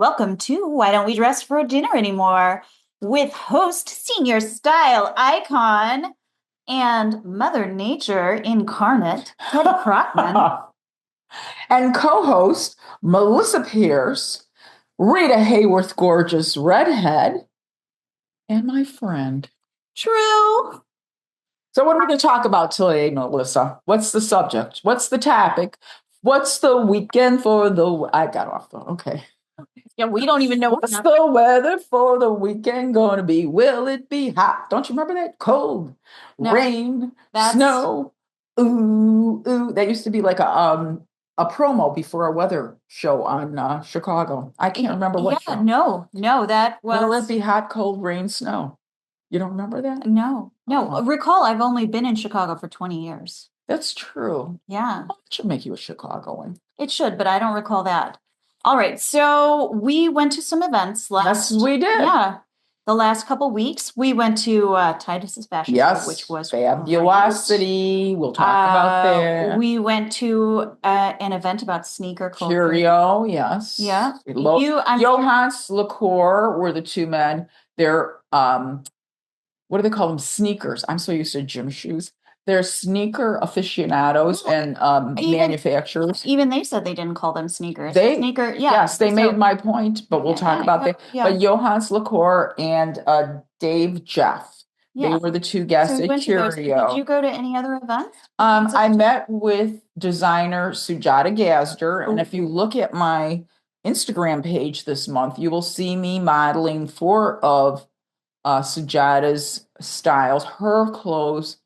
Welcome to Why Don't We Dress for Dinner Anymore with host, senior style icon, and Mother Nature incarnate, Teddy Crockman. And co-host, Melissa Pierce, Rita Hayworth, gorgeous redhead, and my friend. True. So what are we going to talk about today, Melissa? What's the subject? What's the topic? What's the weekend for the... I got off though. Okay. Yeah, we don't even know what's the weather for the weekend going to be. Will it be hot? Don't you remember that? Cold, rain, snow. Ooh. That used to be like a promo before a weather show on Chicago. I can't remember what show. No, that was... Will it be hot, cold, rain, snow? You don't remember that? No. Recall, I've only been in Chicago for 20 years. That's true. Yeah. That should make you a Chicagoan. It should, but I don't recall that. All right, so we went to some events Yes, we did. Yeah, the last couple weeks. We went to Tytus's fashion show, which was fabulosity. Great. We'll talk about that. We went to an event about sneaker culture. Curio, yes. Yeah. Yohance LaCour were the two men. They're what do they call them? Sneakers. I'm so used to gym shoes. They're sneaker aficionados and manufacturers. Even they said they didn't call them sneakers. Yes, they made my point, but we'll talk about that. Yeah. But Yohance LaCour and Dave Jeff, they were the two guests at Curio. Did you go to any other events? I met with designer Sujata Gazder, and if you look at my Instagram page this month, you will see me modeling 4 of Sujata's styles. Her clothes,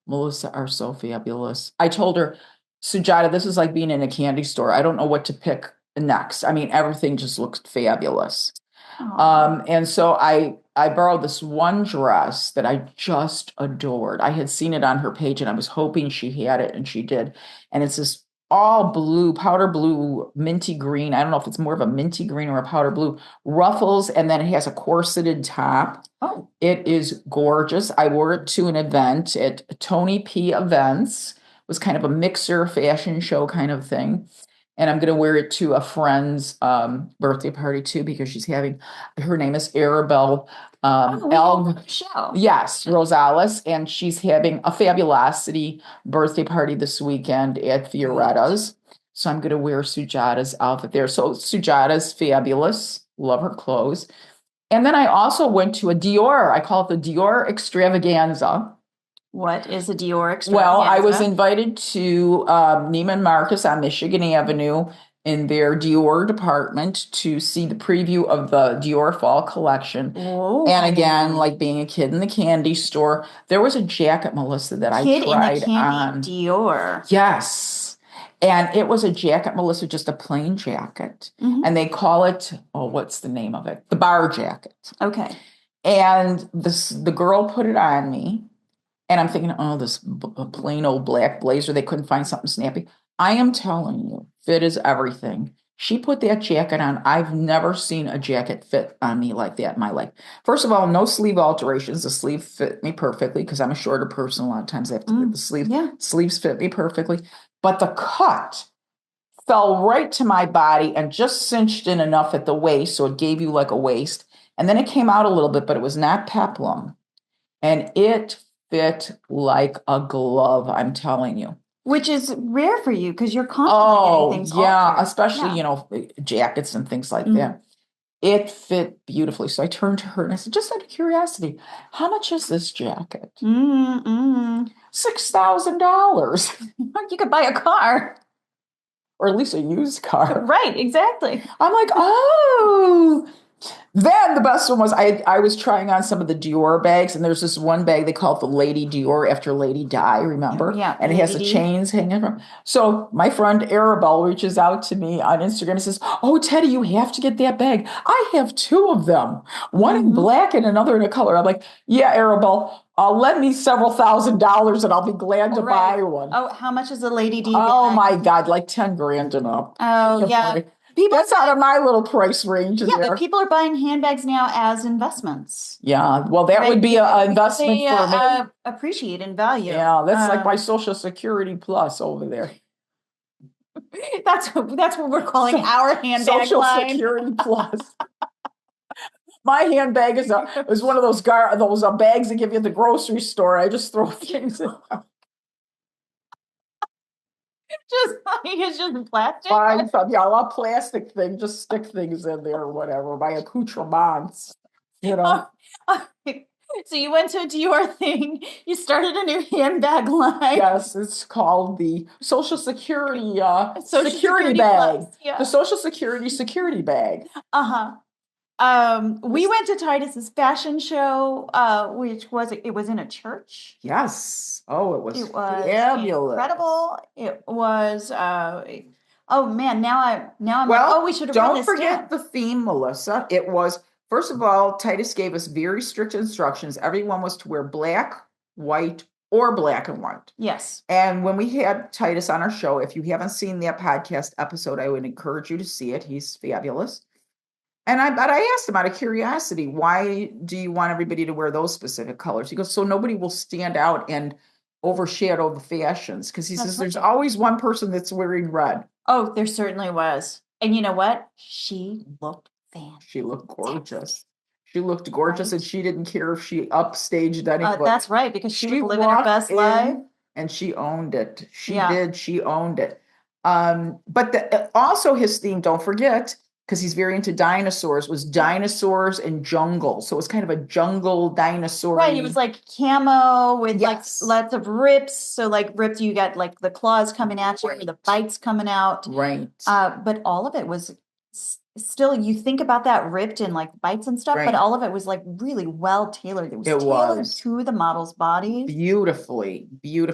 Melissa, are so fabulous. I told her, Sujata, this is like being in a candy store. I don't know what to pick next. I mean, everything just looks fabulous. And so I borrowed this one dress that I just adored. I had seen it on her page and I was hoping she had it, and she did. And it's this all blue, powder blue, minty green. I don't know if it's more of a minty green or a powder blue, ruffles, and then it has a corseted top. Oh, it is gorgeous. I wore it to an event at Tony P Events. It was kind of a mixer fashion show kind of thing. And I'm going to wear it to a friend's birthday party too, because she's having, her name is Arabelle Yes, Rosales, and she's having a fabulosity birthday party this weekend at Fioretta's. So I'm going to wear Sujata's outfit there. So Sujata's fabulous. Love her clothes. And then I also went to a Dior. I call it the Dior extravaganza. What is a Dior extravaganza? Well, I was invited to Neiman Marcus on Michigan Avenue in their Dior department to see the preview of the Dior fall collection. Oh. And again, like being a kid in the candy store, there was a jacket, Melissa, that I tried on. Dior. Yes. And it was a jacket, Melissa, just a plain jacket. Mm-hmm. And they call it, what's the name of it? The bar jacket. Okay. And the girl put it on me. And I'm thinking, this plain old black blazer. They couldn't find something snappy. I am telling you, fit is everything. She put that jacket on. I've never seen a jacket fit on me like that in my life. First of all, no sleeve alterations. The sleeve fit me perfectly because I'm a shorter person. A lot of times I have to get the sleeve. Yeah. Sleeves fit me perfectly. But the cut fell right to my body and just cinched in enough at the waist, so it gave you like a waist. And then it came out a little bit, but it was not peplum. And it fit like a glove, I'm telling you. Which is rare for you because you're constantly getting things altered. Especially, jackets and things like that. It fit beautifully. So I turned to her and I said, just out of curiosity, how much is this jacket? $6,000. You could buy a car. Or at least a used car. Right, exactly. I'm like, oh. Then the best one was I was trying on some of the Dior bags, and there's this one bag they call it the Lady Dior after Lady Di, remember? Yeah. And it has the chains hanging from. So my friend Arabelle reaches out to me on Instagram and says, oh, Teddy, you have to get that bag. I have 2 of them, one in black and another in a color. I'm like, yeah, Arabelle, lend me several $1,000s and I'll be glad to buy one. Oh, how much is a Lady Di? Oh my God, like $10,000 and up. Oh, yeah. That's out of my little price range. Yeah, but people are buying handbags now as investments. Yeah, well, that would be an investment for me. Appreciate in value. Yeah, that's like my Social Security Plus over there. That's what we're calling our handbag Social line. Security Plus. My handbag is one of those bags they give you at the grocery store. I just throw things in. It's just plastic. Yeah, a lot of plastic thing. Just stick things in there or whatever. My accoutrements, you know. So you went to a Dior thing. You started a new handbag line. Yes, it's called the Social Security Social security bag. Plus, yeah. The Social Security bag. We went to Tytus's fashion show, which was in a church. Yes. Oh, it was fabulous. Incredible. It was oh man, now I'm like, oh, we should have don't forget the theme, Melissa. It was, first of all, Tytus gave us very strict instructions. Everyone was to wear black, white, or black and white. Yes. And when we had Tytus on our show, if you haven't seen that podcast episode, I would encourage you to see it. He's fabulous. But I asked him out of curiosity, why do you want everybody to wear those specific colors? He goes, so nobody will stand out and overshadow the fashions. Because he says there's always one person that's wearing red. Oh, there certainly was. And you know what? She looked fantastic. She looked gorgeous. She looked gorgeous, right. And she didn't care if she upstaged anybody. That's right, because she was living her best life. And she owned it. She did. She owned it. But also his theme, don't forget, because he's very into dinosaurs, was dinosaurs and jungle. So it was kind of a jungle dinosaur. Right. It was like camo with like lots of rips. So like rips, you got like the claws coming at you, or the bites coming out. Right. But all of it was still, you think about that ripped and like bites and stuff, but all of it was like really well tailored. It was tailored to the model's body. Beautifully. You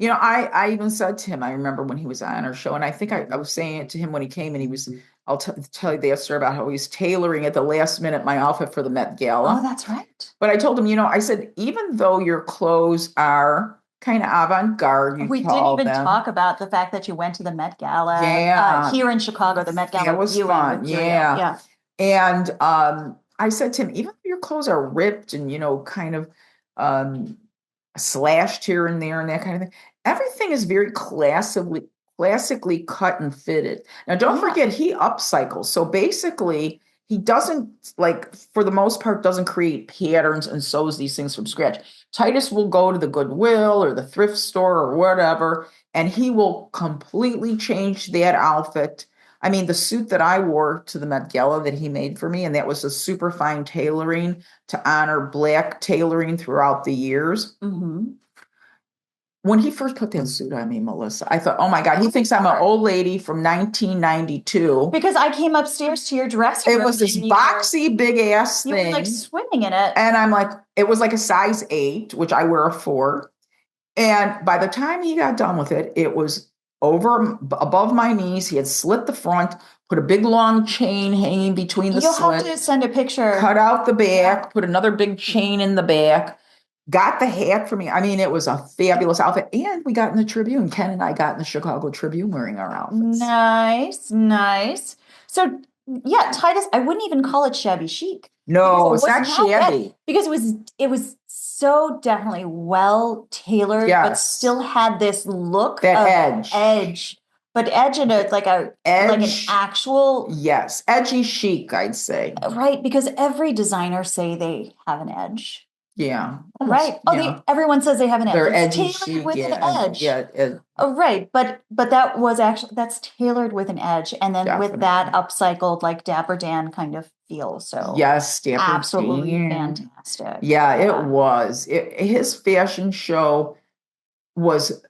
know, I even said to him, I remember when he was on our show, and I think I was saying it to him when he came, and he was, I'll tell you the story about how he's tailoring at the last minute my outfit for the Met Gala. Oh, that's right. But I told him, you know, I said, even though your clothes are kind of avant-garde, we didn't even talk about the fact that you went to the Met Gala here in Chicago. The Met Gala was fun. Yeah. And I said to him, even though your clothes are ripped and, you know, kind of slashed here and there and that kind of thing, everything is very classically cut and fitted. Now, don't forget, he upcycles. So basically, he doesn't, like, for the most part, doesn't create patterns and sews these things from scratch. Tytus will go to the Goodwill or the thrift store or whatever, and he will completely change that outfit. I mean, the suit that I wore to the Met Gala that he made for me, and that was a super fine tailoring to honor Black tailoring throughout the years. Mm-hmm. When he first put that suit on me, Melissa, I thought, oh my God, he thinks I'm an old lady from 1992. Because I came upstairs to your dressing room. It was this boxy, big ass thing. You were like swimming in it. And I'm like, it was like a size 8, which I wear a 4. And by the time he got done with it, it was above my knees. He had slit the front, put a big long chain hanging between the slits. You'll have to send a picture. Cut out the back, put another big chain in the back. Got the hat for me. I mean, it was a fabulous outfit. And we got in the Tribune. Ken and I got in the Chicago Tribune wearing our outfits. Nice. So, yeah, Tytus, I wouldn't even call it shabby chic. No, it's not shabby. Because it was so definitely well tailored, but still had this look of edge. But edge in a like an actual edgy chic, I'd say. Right, because every designer say they have an edge. Yeah. Right. Everyone says they have an edge. They're edgy chic with an edge. Yeah. Right. But that's tailored with an edge, and then with that upcycled like Dapper Dan kind of feel. So yes, Dapper absolutely Dan. Fantastic. Yeah, it was. His fashion show was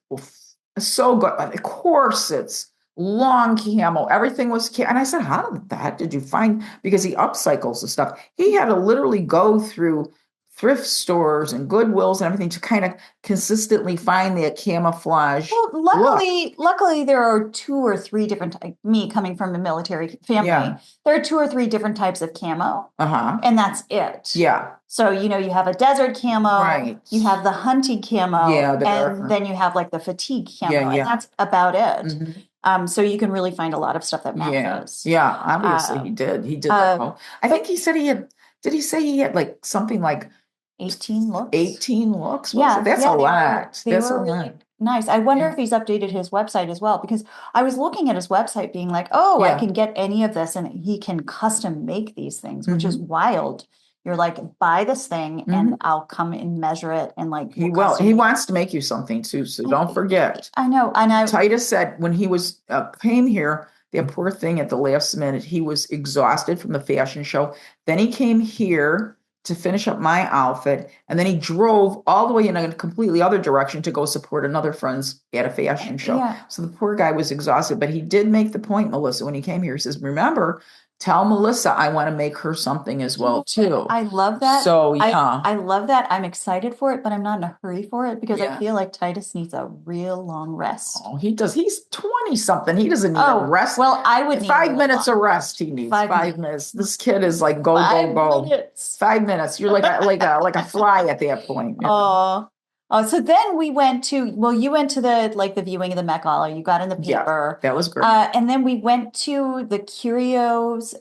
so good. Corsets, long camo, everything was and I said, how the heck did you find? Because he upcycles the stuff. He had to literally go through thrift stores and Goodwills and everything to kind of consistently find that camouflage. Well, luckily there are 2 or 3 different me coming from a military family. There are 2 or 3 different types of camo. And that's it. Yeah. So, you know, you have a desert camo, right. You have the hunting camo, and then you have like the fatigue camo, and that's about it. Mm-hmm. So you can really find a lot of stuff that matches. Yeah, obviously he did. He did. I think he said he had. Did he say he had like something like 18 looks? 18 looks? Yeah, that's a lot. That's a lot. Nice. I wonder Yeah. if he's updated his website as well, because I was looking at his website being like, oh, I Yeah. can get any of this and he can custom make these things, which is Mhm. wild. You're like, buy this thing and Mhm. I'll come and measure it and like He we'll will. custom He make it. wants to make you something too, so don't forget. I know. And I Titus said when he was came here, that poor thing at the last minute, he was exhausted from the fashion show. Then he came here to finish up my outfit, and then he drove all the way in a completely other direction to go support another friend's at a fashion show. yeah. So the poor guy was exhausted, but he did make the point, Melissa, when he came here. He says, "Remember, tell Melissa I want to make her something as well too." I love that. So yeah. I love that. I'm excited for it, but I'm not in a hurry for it because I Yeah. feel like Titus needs a real long rest. Oh, he does. He's 20 something. He doesn't need a Oh, rest. well, I would need a 5 minutes long of rest he needs. 5 minutes. minutes. This kid is like go, Five go, go. minutes. 5 minutes. You're like a fly at that point. Oh, oh, so then we went to, well, you went to the viewing of the Met Gala, you got in the Yeah, paper. that was great. And then we went to the Curio's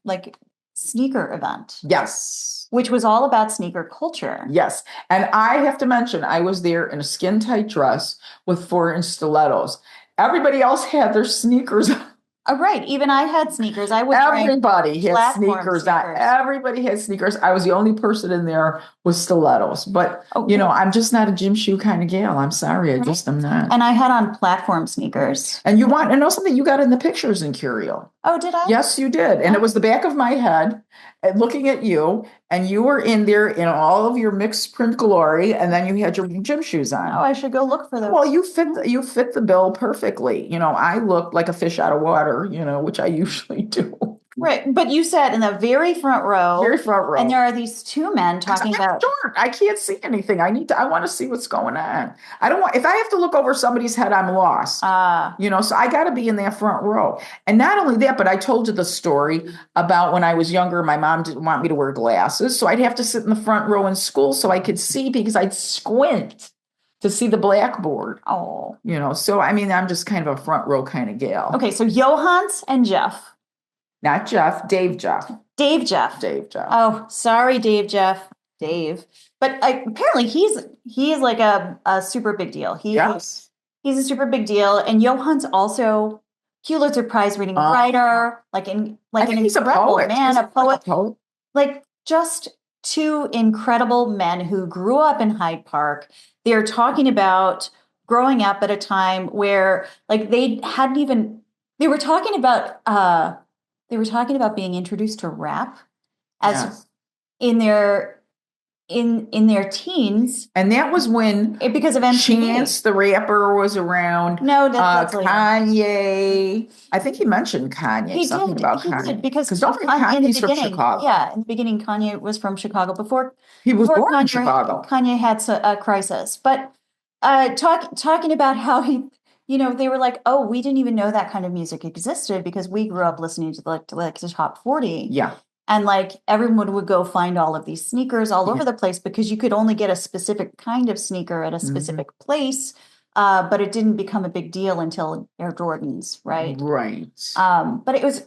like sneaker event, Yes. which was all about sneaker culture. Yes. And I have to mention, I was there in a skin tight dress with 4-inch stilettos. Everybody else had their sneakers. Oh, right. Even I had sneakers. I was wearing Everybody had platform sneakers on. sneakers. Everybody had sneakers. I was the only person in there with stilettos. But, Oh, I'm just not a gym shoe kind of gal. I'm sorry. I just am not. and I had on platform sneakers. And you want to know something? You got in the pictures in Curio. Oh, did I? Yes, you did. And it was the back of my head and looking at you. And you were in there in all of your mixed print glory. And then you had your gym shoes on. Oh, I should go look for those. Well, you fit the bill perfectly. I look like a fish out of water, which I usually do. Right. But you sat in the very front row. Very front row. And there are these two men talking about. Short. I can't see anything. I want to see what's going on. If I have to look over somebody's head, I'm lost. So I got to be in that front row. And not only that, but I told you the story about when I was younger, my mom didn't want me to wear glasses. So I'd have to sit in the front row in school so I could see because I'd squint to see the blackboard. Oh. So I'm just kind of a front row kind of gal. Okay, so Yohance and Jeff. Not Jeff, Dave Jeff. Dave Jeff. Dave Jeff. Oh, sorry, Dave Jeff. Dave. But apparently he's like a super big deal. Yes. He's a super big deal. And Yohance also Pulitzer Prize winning writer, I think he's incredible a poet. man, a poet. A poet. Like just two incredible men who grew up in Hyde Park. They're talking about growing up at a time where like they were talking about being introduced to rap as in their teens. And that was when because of MTV. Chance the Rapper was around. No, that's Kanye. I think he mentioned Kanye. He did because don't forget Kanye's from Chicago. Yeah, in the beginning, Kanye was from Chicago before he was born Kanye, in Chicago. Kanye had a crisis, but talking about how they were like, oh, we didn't even know that kind of music existed because we grew up listening to the top 40. Yeah. And like everyone would go find all of these sneakers all over the place because you could only get a specific kind of sneaker at a specific place. But it didn't become a big deal until Air Jordans, right? Right. But it was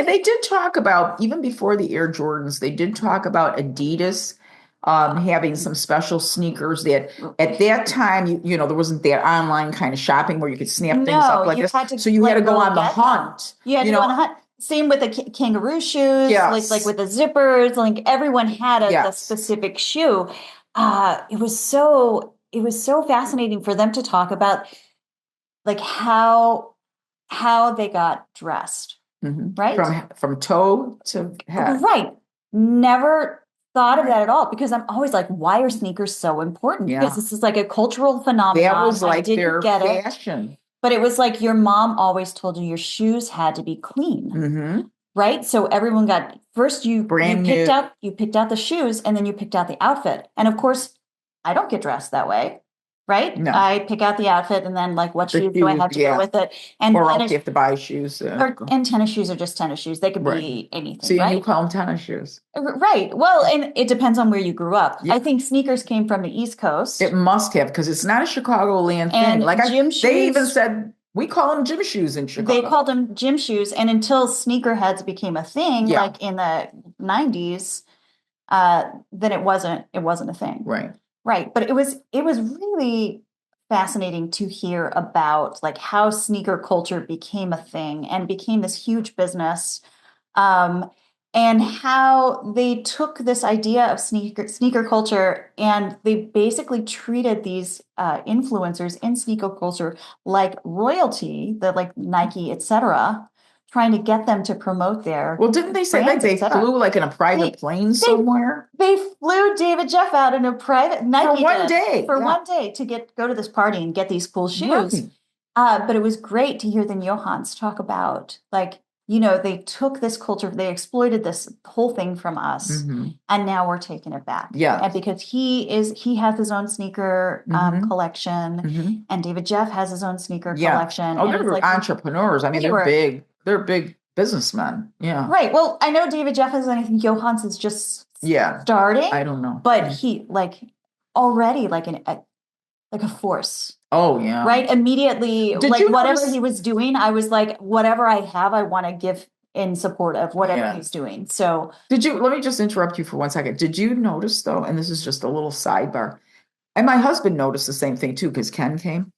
they did talk about, even before the Air Jordans, they did talk about Adidas having some special sneakers that at that time, there wasn't that online kind of shopping where you could snap things up like this. So you had to go on the hunt. You had to go on the hunt. Same with the kangaroo shoes, yes. like with the zippers, like everyone had a specific shoe. It was so fascinating for them to talk about like how they got dressed, right? From toe to head. Right. Never thought of that at all because I'm always like, why are sneakers so important? Yeah. Because this is like a cultural phenomenon. That was like their fashion. But it was like your mom always told you your shoes had to be clean, right? So everyone got first you picked out the shoes and then you picked out the outfit. And of course, I don't get dressed that way, right? No. I pick out the outfit and then like what shoes do I have to go with it? And or else you have to buy shoes. And tennis shoes are just tennis shoes. They could be anything. So you call them tennis shoes, right? Well, and it depends on where you grew up. Yeah. I think sneakers came from the East Coast. It must have because it's not a Chicagoland thing. Like they even said we call them gym shoes in Chicago. They called them gym shoes, and until sneakerheads became a thing, like in the 90s, then it wasn't a thing. Right. Right. But it was really fascinating to hear about like how sneaker culture became a thing and became this huge business. And how they took this idea of sneaker culture and they basically treated these influencers in sneaker culture like royalty, the like Nike, etc., trying to get them to promote their Well, didn't they say like brands, they etc. flew like in a private plane somewhere? They flew David Jeff out in a private Nike For one did, day. for Yeah. one day to go to this party and get these cool shoes. Right. But it was great to hear the Johannes talk about like, you know, they took this culture, they exploited this whole thing from us, and now we're taking it back. Yeah. And because he has his own sneaker collection, and David Jeff has his own sneaker collection. Oh, and they're it's like, entrepreneurs. I mean, they're big. They're big businessmen. Yeah. Right. Well, I know David Jeff is, and I think Johannes is just starting. I don't know. But he like already like a force. Oh, yeah. Right. Immediately, Did like you whatever notice- he was doing, I was like, whatever I have, I want to give in support of whatever he's doing. So let me just interrupt you for 1 second. Did you notice though, and this is just a little sidebar, and my husband noticed the same thing too, because Ken came.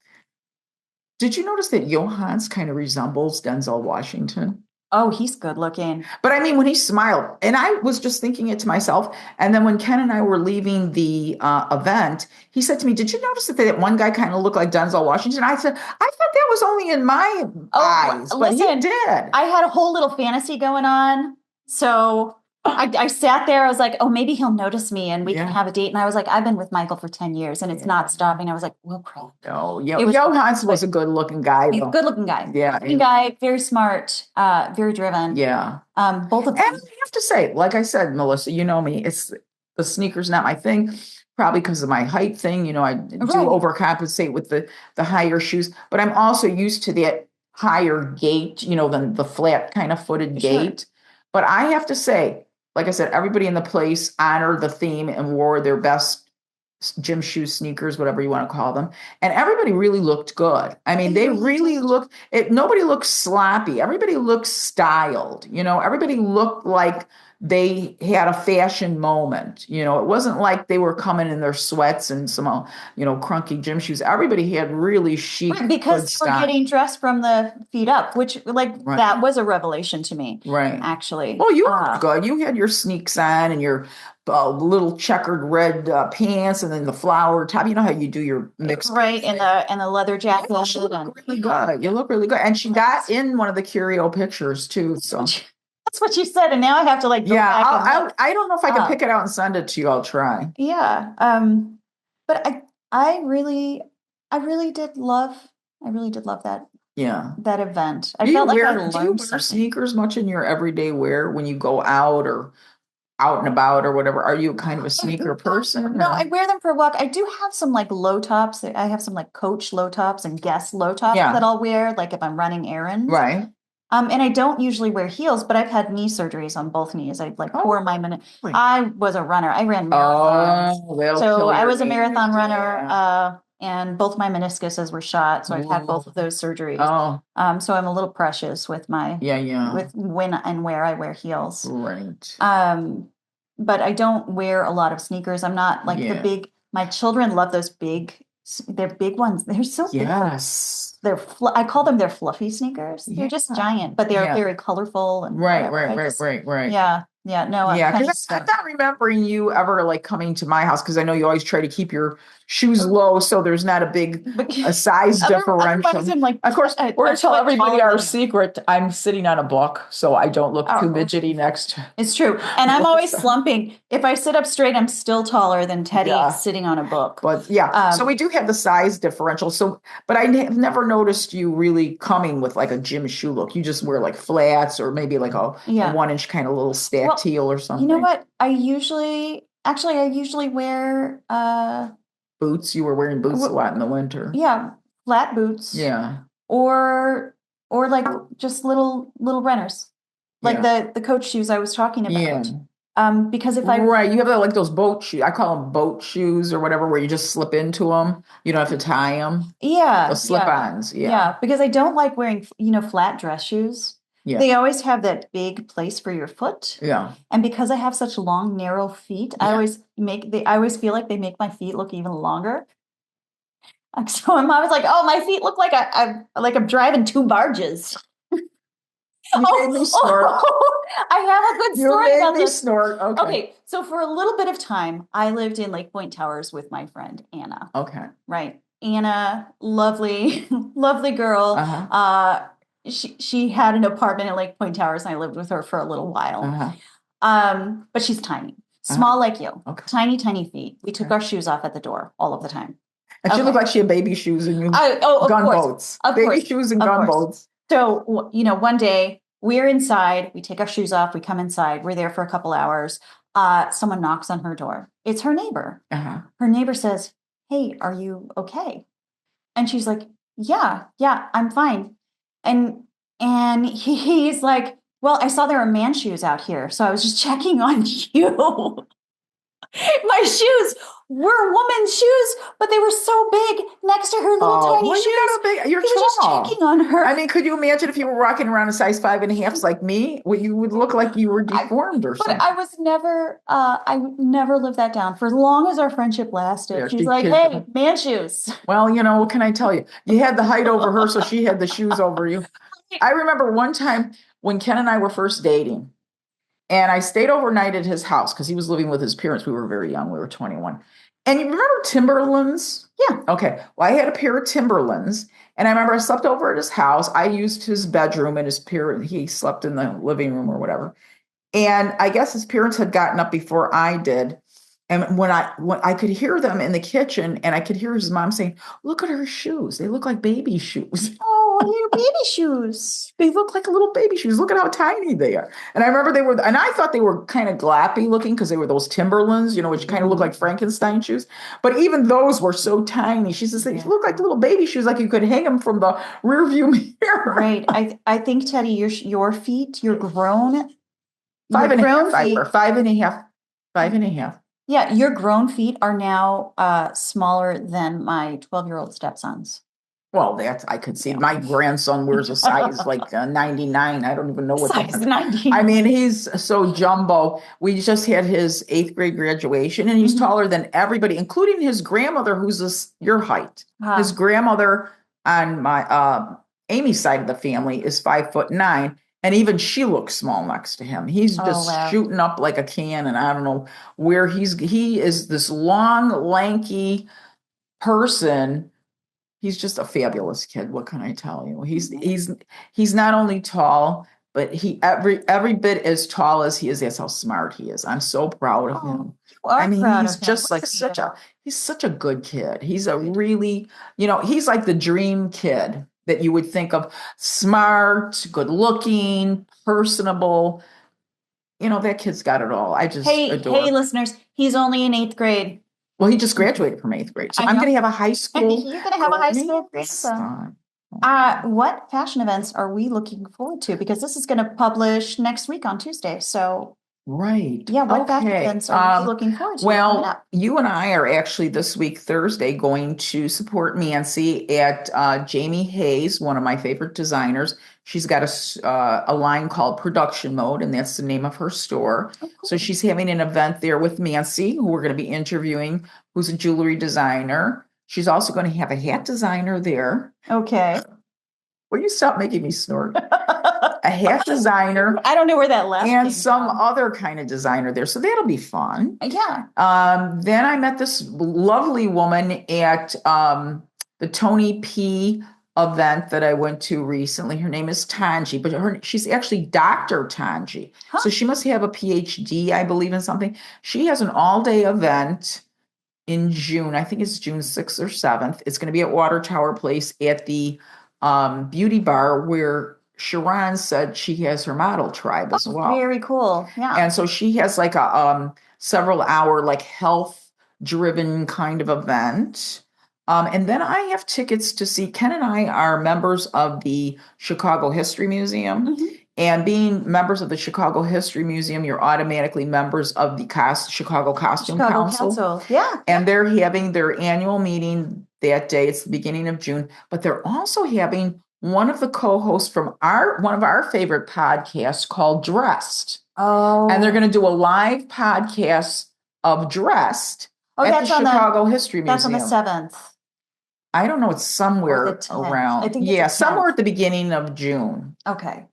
Did you notice that Johannes kind of resembles Denzel Washington? oh, he's good looking. But I mean, when he smiled, and I was just thinking it to myself, and then when Ken and I were leaving the event, he said to me, "Did you notice that one guy kind of looked like Denzel Washington?" I said, "I thought that was only in my eyes, but he did." I had a whole little fantasy going on, so I sat there. I was like, "Oh, maybe he'll notice me, and we can have a date." And I was like, "I've been with Michael for 10 years, and it's not stopping." I was like, "Well, crap." No, Johannes was a good-looking guy. He's a good-looking guy. Yeah, good guy, very smart, very driven. Yeah. Both of them. And I have to say, like I said, Melissa, you know me, it's the sneakers not my thing, probably because of my height thing. You know, I do overcompensate with the higher shoes, but I'm also used to that higher gait, you know, than the flat kind of footed gait. But I have to say, like I said, everybody in the place honored the theme and wore their best gym shoes, sneakers, whatever you want to call them. And everybody really looked good. I mean, they really looked, nobody looked sloppy. Everybody looked styled, you know, everybody looked like they had a fashion moment. You know, it wasn't like they were coming in their sweats and some, you know, crunky gym shoes. Everybody had really chic, because we're getting dressed from the feet up, which that was a revelation to me. Right. Actually. Well, you looked good. You had your sneaks on and your little checkered red pants, and then the flower top. You know how you do your mix, right? And the leather jacket. Yeah, you look really good. You look really good, and she got in one of the Curio pictures too. So that's what you said, and now I have to like. I don't know if I can pick it out and send it to you. I'll try. Yeah. But I really did love that. Yeah. That event. Do you wear sneakers much in your everyday wear when you go out and about or whatever? Are you kind of a sneaker person? No, I wear them for a walk. I do have some like low tops. I have some like Coach low tops and Guess low tops that I'll wear like if I'm running errands. Right. And I don't usually wear heels, but I've had knee surgeries on both knees. I like tore my I was a runner. I ran marathons. So I was a marathon runner. And both my meniscuses were shot. So I've had both of those surgeries. So I'm a little precious with my with when and where I wear heels. Right. But I don't wear a lot of sneakers. I'm not like the big. My children love those big. They're big ones. They're so big. Yes. I call them their fluffy sneakers. They're just giant, but they're very colorful and right. Yeah. Yeah. No. Because I'm not remembering you ever like coming to my house, because I know you always try to keep your shoes low so there's not a size differential. Like, of course, we're going to tell everybody our secret. I'm sitting on a book, so I don't look too midgety next to. It's true. And I'm always slumping. If I sit up straight, I'm still taller than Teddy sitting on a book. But so we do have the size differential. So, but I have never noticed you really coming with like a gym shoe look. You just wear like flats or maybe like a 1-inch kind of little stacked heel or something. You know what? I usually wear boots. You were wearing boots a lot in the winter. Yeah, flat boots. Yeah. Or like just little runners. Like the Coach shoes I was talking about. Yeah. Because if you have like those boat shoes. I call them boat shoes or whatever, where you just slip into them. You don't have to tie them. Yeah. Those slip-ons. Yeah. Because I don't like wearing, flat dress shoes. Yeah. They always have that big place for your foot. Yeah. And because I have such long, narrow feet, I always feel like they make my feet look even longer. So my mom was like, "Oh, my feet look like I'm driving two barges." You made me snort. I have a good story about this. You made me snort. Okay, so for a little bit of time, I lived in Lake Point Towers with my friend Anna. Okay. Right. Anna, lovely, lovely girl. She had an apartment in Lake Point Towers, and I lived with her for a little while. But she's tiny, small like you, tiny, tiny feet. We took our shoes off at the door all of the time. And she looked like she had baby shoes and gunboats. Baby shoes and gunboats. So, one day we're inside, we take our shoes off, we come inside, we're there for a couple hours. Someone knocks on her door. It's her neighbor. Her neighbor says, "Hey, are you okay?" And she's like, yeah, I'm fine. And he's like, "Well, I saw there were man shoes out here, so I was just checking on you." My shoes were woman's shoes, but they were so big next to her little tiny shoes. You're he was tall. Just checking on her. I mean, could you imagine if you were walking around a size 5.5 like me? You would look like you were deformed or something. But I was never, I never lived that down. For as long as our friendship lasted, she's like, "Hey, man shoes." Well, what can I tell you? You had the height over her, so she had the shoes over you. I remember one time when Ken and I were first dating, and I stayed overnight at his house because he was living with his parents. We were very young. We were 21. And you remember Timberlands? Yeah. Okay. Well, I had a pair of Timberlands, and I remember I slept over at his house. I used his bedroom, and he slept in the living room or whatever. And I guess his parents had gotten up before I did. And when I could hear them in the kitchen, and I could hear his mom saying, "Look at her shoes. They look like baby shoes." Oh, your baby shoes. They look like little baby shoes. Look at how tiny they are. And I remember and I thought they were kind of glappy looking because they were those Timberlands, which kind of look like Frankenstein shoes. But even those were so tiny. She says, "They look like little baby shoes, like you could hang them from the rear view mirror." Right. I think, Teddy, your feet, you're grown. 5.5. 5.5. 5.5. Yeah, your grown feet are now smaller than my 12-year-old stepson's. Well, I could see. My grandson wears a size like 99. I don't even know what size 99. I mean, he's so jumbo. We just had his 8th grade graduation, and he's taller than everybody, including his grandmother, who's your height. His grandmother on my Amy's side of the family is 5'9". And even she looks small next to him. He's just shooting up like a can, and I don't know where he is this long, lanky person. He's just a fabulous kid. What can I tell you? He's not only tall, but he every bit as tall as he is. That's how smart he is. I'm so proud of him. I mean, he's just like he's such a good kid. He's a really, he's like the dream kid that you would think of: smart, good looking, personable. That kid's got it all. I just adore. Hey, listeners, he's only in 8th grade. Well, he just graduated from 8th grade. So I'm going to have a high school. You're going to have a high school grandson. What fashion events are we looking forward to? Because this is going to publish next week on Tuesday. So, right. Yeah, what fashion events are you looking forward to? Well, you and I are actually this week, Thursday, going to support Nancy at Jamie Hayes, one of my favorite designers. She's got a line called Production Mode, and that's the name of her store. Oh, cool. So she's having an event there with Nancy, who we're going to be interviewing, who's a jewelry designer. She's also going to have a hat designer there. Okay. Will you stop making me snort? A hat designer. I don't know where that left. And some other kind of designer there. So that'll be fun. Yeah. Then I met this lovely woman at the Tony P event that I went to recently. Her name is Tanji, but she's actually Dr. Tanji. Huh. So she must have a PhD, I believe, in something. She has an all-day event in June. I think it's June 6th or 7th. It's going to be at Water Tower Place at the beauty bar where Sharon said she has her model tribe as well. Very cool. Yeah. And so she has like a several hour like health driven kind of event. And then I have tickets to see. Ken and I are members of the Chicago History Museum. Mm-hmm. And being members of the Chicago History Museum, you're automatically members of the Chicago Costume Council. Yeah. And they're having their annual meeting that day. It's the beginning of June. But they're also having one of the co-hosts from one of our favorite podcasts called Dressed. Oh. And they're going to do a live podcast of Dressed at the Chicago History Museum. That's on the 7th. I don't know. It's somewhere 10th. around. I think it's somewhere at the beginning of June. Okay.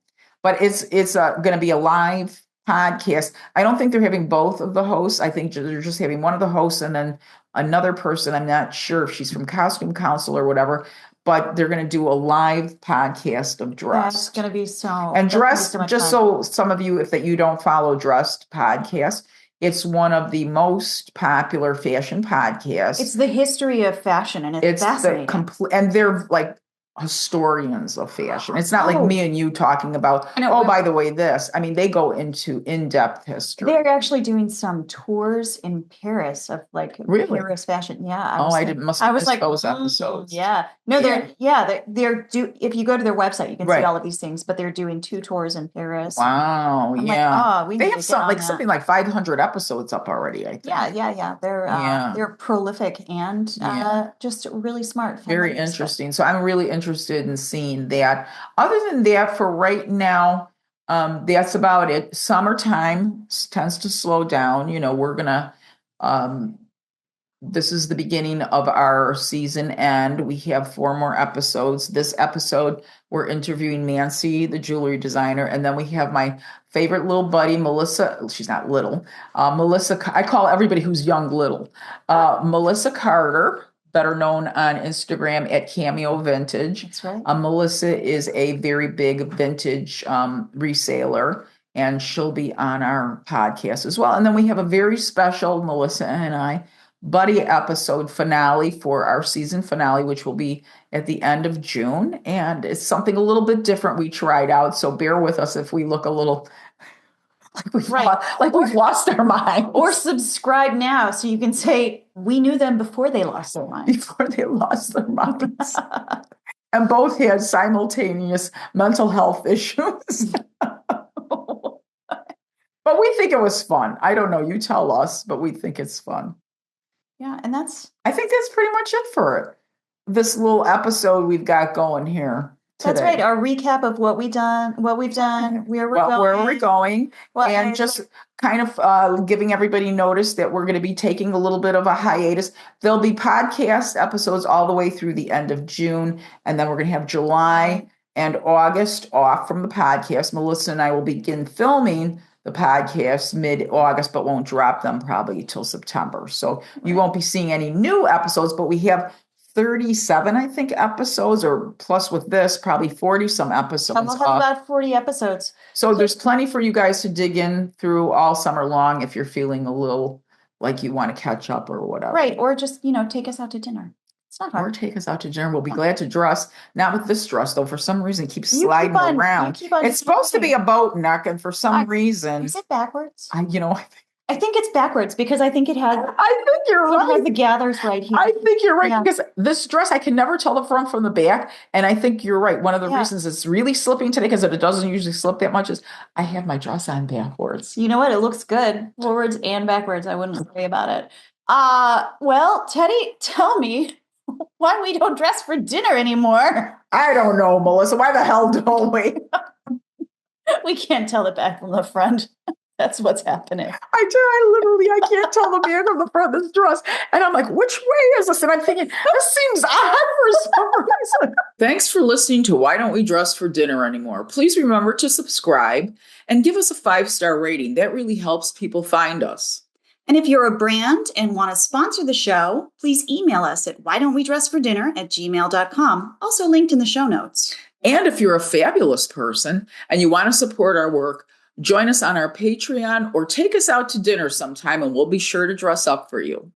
But it's going to be a live podcast. I don't think they're having both of the hosts. I think they're just having one of the hosts and then another person. I'm not sure if she's from Costume Council or whatever, but they're going to do a live podcast of Dressed. That's going to be and Dressed. So just fun. So some of you, if that you don't follow Dressed podcast, it's one of the most popular fashion podcasts. It's the history of fashion, and it's fascinating. And they're like historians of fashion. It's not like me and you talking about, by the way, this. I mean, they go into in-depth history. They're actually doing some tours in Paris of like Paris fashion. Yeah. I was like, those episodes. Yeah. No, they're if you go to their website, you can see all of these things, but they're doing 2 tours in Paris. Wow. They have something like 500 episodes up already, I think. Yeah. They're prolific and just really smart. Very interesting. So I'm really interested in seeing that. Other than that, for right now, that's about it. Summertime tends to slow down. We're gonna this is the beginning of our season end. We have 4 more episodes. This episode, we're interviewing Nancy, the jewelry designer, and then we have my favorite little buddy, Melissa. She's not little. Melissa, I call everybody who's young little. Melissa Carter, better known on Instagram at Cameo Vintage. That's right. Melissa is a very big vintage reseller, and she'll be on our podcast as well. And then we have a very special Melissa and I buddy episode finale for our season finale, which will be at the end of June. And it's something a little bit different we tried out. So bear with us if we look a little like we've lost our mind. Or subscribe now so you can say, we knew them before they lost their minds. And both had simultaneous mental health issues. But we think it was fun. I don't know. You tell us, but we think it's fun. Yeah, and I think that's pretty much it for this little episode we've got going here today. That's right. Our recap of what we've done, where we're going, and just kind of giving everybody notice that we're going to be taking a little bit of a hiatus. There'll be podcast episodes all the way through the end of June, and then we're going to have July and August off from the podcast. Melissa and I will begin filming the podcast mid-August, but won't drop them probably till September. So you won't be seeing any new episodes, but we have 37, I think, episodes, or plus with this, probably 40 some episodes. We'll have about 40 episodes. So there's plenty for you guys to dig in through all summer long if you're feeling a little like you want to catch up or whatever. Right. Or just, take us out to dinner. It's not hard. Or take us out to dinner. We'll be glad to dress. Not with this dress, though. For some reason, it keeps sliding around. It's supposed to be a boat neck, and for some reason... Is it backwards? I think it's backwards because I think it has... I think you're right. It has the gathers right here. I think you're right because this dress, I can never tell the front from the back. And I think you're right. One of the reasons it's really slipping today, because it doesn't usually slip that much, is I have my dress on backwards. You know what? It looks good. Forwards and backwards. I wouldn't worry about it. Well, Teddy, tell me why we don't dress for dinner anymore. I don't know, Melissa. Why the hell don't we? We can't tell the back from the front. That's what's happening. I can't tell the man from the front of this dress. And I'm like, which way is this? And I'm thinking, this seems odd for some reason. Thanks for listening to Why Don't We Dress for Dinner Anymore? Please remember to subscribe and give us a 5-star rating. That really helps people find us. And if you're a brand and want to sponsor the show, please email us at whydon'twedressfordinner@gmail.com, also linked in the show notes. And if you're a fabulous person and you want to support our work, join us on our Patreon or take us out to dinner sometime and we'll be sure to dress up for you.